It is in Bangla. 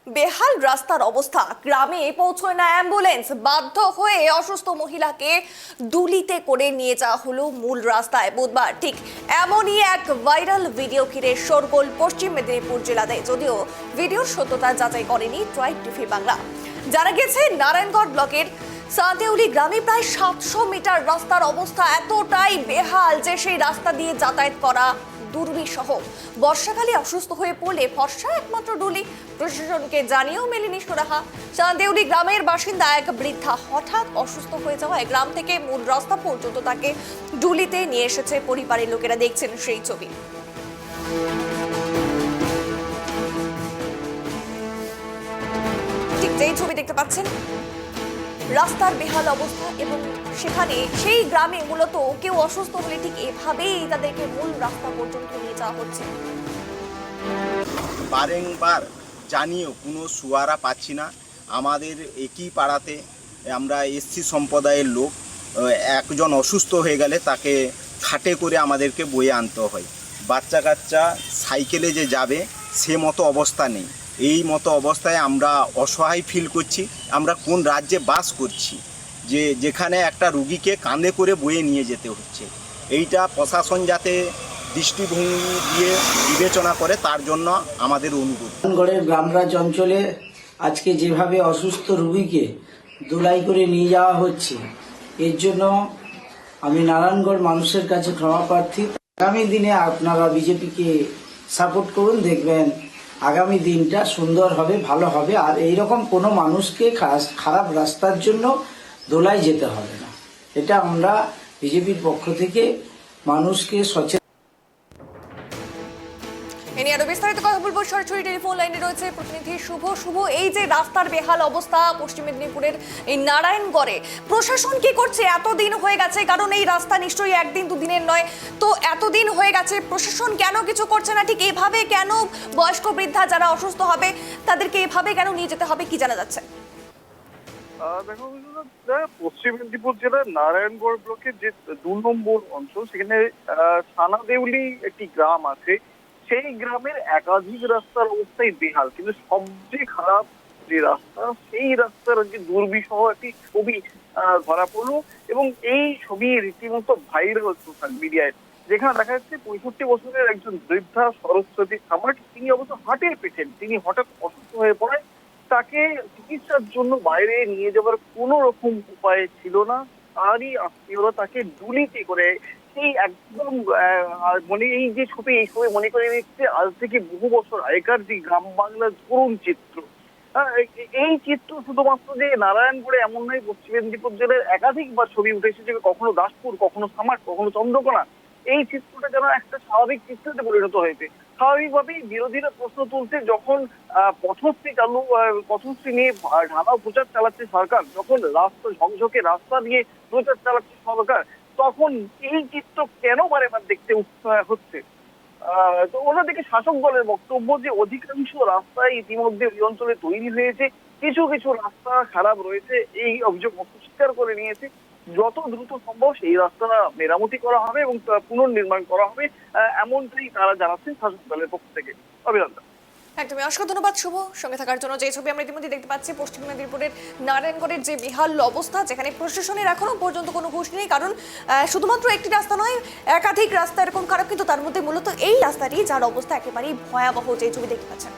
বেহাল রাস্তার অবস্থা, গ্রামে পৌঁছয় না অ্যাম্বুলেন্স, বাধ্য হয়ে অসুস্থ মহিলাকে দুলিতে করে নিয়ে যাওয়া হলো মূল রাস্তায় বুধবার। ঠিক এমনই এক ভাইরাল ভিডিও ঘিরে শোরগোল পশ্চিম মেদিনীপুর জেলাতে, যদিও ভিডিওর সত্যতা যাচাই করেনি ট্রাইব টিভি বাংলা। জানা গেছে নারায়ণগড় ব্লকের সাঁতেউলি গ্রামে প্রায় 700 মিটার রাস্তার অবস্থা এতটাই বেহাল যে সেই রাস্তা দিয়ে যাতায়াত করা দুর্বিষহ। বর্ষাকালে অসুস্থ হয়ে পড়লে ভরসা একমাত্র ডুলি। প্রশাসনকে জানিয়েও মেলেনি সুরাহা। চাঁদেউলি গ্রামের বাসিন্দা এক বৃদ্ধা হঠাৎ অসুস্থ হয়ে যাওয়ায় গ্রাম থেকে মূল রাস্তা পর্যন্ত তাকে ডুলিতে নিয়ে এসেছে পরিবারের লোকেরা। দেখছেন সেই ছবি। ঠিক যেই ছবি দেখতে পাচ্ছেন, রাস্তার বেহাল অবস্থা, এবং সেখানে সেই গ্রামে মূলত কেউ অসুস্থ হলে ঠিক এভাবেই তাদেরকে মূল রাস্তা পর্যন্ত নিয়ে যাওয়া হচ্ছে। বারংবার জানিও কোনো সুয়ারা পাচ্ছি না। আমাদের একই পাড়াতে আমরা এসসি সম্প্রদায়ের লোক, একজন অসুস্থ হয়ে গেলে তাকে খাটে করে আমাদেরকে বয়ে আনতে হয়। বাচ্চা কাচ্চা সাইকেলে যে যাবে সে মতো অবস্থা নেই। এই মতো অবস্থায় আমরা অসহায় ফিল করছি। আমরা কোন রাজ্যে বাস করছি যেখানে একটা রুগীকে কাঁধে করে বয়ে নিয়ে যেতে হচ্ছে। এইটা প্রশাসন যাতে দৃষ্টিভঙ্গি দিয়ে বিবেচনা করে, তার জন্য আমাদের অনুরোধ। নারায়ণগড়ের গ্রামরাজ অঞ্চলে আজকে যেভাবে অসুস্থ রোগীকে দোলাই করে নিয়ে যাওয়া হচ্ছে, এর জন্য আমি নারায়ণগড় মানুষের কাছে ক্ষমা প্রার্থী। আগামী দিনে আপনারা বিজেপিকে সাপোর্ট করুন, দেখবেন আগামী দিনটা সুন্দর হবে, ভালো হবে। আর এইরকম কোনো মানুষকে খারাপ রাস্তার জন্য দোলাই যেতে হবে না। এটা আমরা বিজেপির পক্ষ থেকে মানুষকে সচেতন। এ নিয়ে আরো বিস্তারিত কথা বলবো। সরাসরি টেলিফোন লাইনে রয়েছে প্রতিনিধি শুভ। শুভ, এই যে রাস্তার বেহাল অবস্থা পশ্চিম মেদিনীপুরের এই নারায়ণগড়ে, প্রশাসন কি করছে? এতদিন হয়ে গেছে, কারণ এই রাস্তা নিশ্চয়ই একদিন দুদিনের নয়, তো এতদিন হয়ে গেছে, প্রশাসন কেন কিছু করছে না? ঠিক এইভাবে কেন বয়স্ক বৃদ্ধা যারা অসুস্থ হবে তাদেরকে এভাবে কেন নিয়ে যেতে হবে, কি জানা যাচ্ছে? দেখো, পশ্চিম মেদিনীপুর জেলার নারায়ণগড় ব্লকের যে 2 নম্বর অঞ্চল, সেখানে সানাদেউলি একটি গ্রাম আছে। সেই গ্রামের একাধিক রাস্তার অবস্থাই বেহাল, কিন্তু সবচেয়ে খারাপ যে রাস্তা, সেই রাস্তার যে দুর্বিষহ একটি ছবি ধরা পড়লো, এবং এই ছবি রীতিমতো ভাইরাল সোশ্যাল মিডিয়ায়। যেখানে দেখা যাচ্ছে 65 বছরের একজন বৃদ্ধা সরস্বতী খামার, তিনি অবশ্য হার্টের পেশেন্ট। তিনি হঠাৎ অসুস্থ হয়ে পড়ায় তাকে চিকিৎসার জন্য বাইরে নিয়ে যাওয়ার কোনো রকম উপায় ছিল না। তারই আত্মীয়রা তাকে ডুলিতে করে সেই একদম মানে এই যে ছবি, এই ছবি মনে করে দিচ্ছে আজ থেকে বহু বছর আগেকার যে গ্রাম বাংলার করুণ চিত্র। এই চিত্র শুধুমাত্র যে নারায়ণগড়ে এমন নয়, পশ্চিম মেদিনীপুর জেলার একাধিকবার ছবি উঠে এসেছে, কখনো দাসপুর, কখনো সামার, কখনো চন্দ্রকোনা। এই চিত্রটা যেন একটা স্বাভাবিক চিত্রতে পরিণত হয়েছে। স্বাভাবিকভাবেই বিরোধীরা প্রশ্ন তুলছে, যখন পথশ্রী নিয়ে ঢালাও প্রচার চালাচ্ছে সরকার, যখন রাস্তা ঝকঝকে রাস্তা দিয়ে প্রচার চালাচ্ছে সরকার, তখন এই চিত্র কেন বারে বার দেখতে হচ্ছে? তো অন্যদিকে শাসক দলের বক্তব্য যে অধিকাংশ রাস্তায় ইতিমধ্যে ওই অঞ্চলে তৈরি হয়েছে, কিছু কিছু রাস্তা খারাপ রয়েছে। এই অভিযোগ অস্বীকার করে নিয়েছে। যত দ্রুত সম্ভব সেই রাস্তা মেরামতি করা হবে এবং পুনর্নির্মাণ করা হবে, এমনটাই তারা জানাচ্ছেন শাসক দলের পক্ষ থেকে। অভিনন্দন। একদমই, অসংখ্য ধন্যবাদ শুভ সঙ্গে থাকার জন্য। যে ছবি আমরা ইতিমধ্যে দেখতে পাচ্ছি পশ্চিম মেদিনীপুরের নারায়ণগড়ের যে বেহাল অবস্থা, যেখানে প্রশাসনের এখনো পর্যন্ত কোনো হুঁশ নেই, কারণ শুধুমাত্র একটি রাস্তা নয়, একাধিক রাস্তা এরকম খারাপ, কিন্তু তার মধ্যে মূলত এই রাস্তাটি যার অবস্থা একেবারেই ভয়াবহ, যে ছবি দেখতে পাচ্ছেন।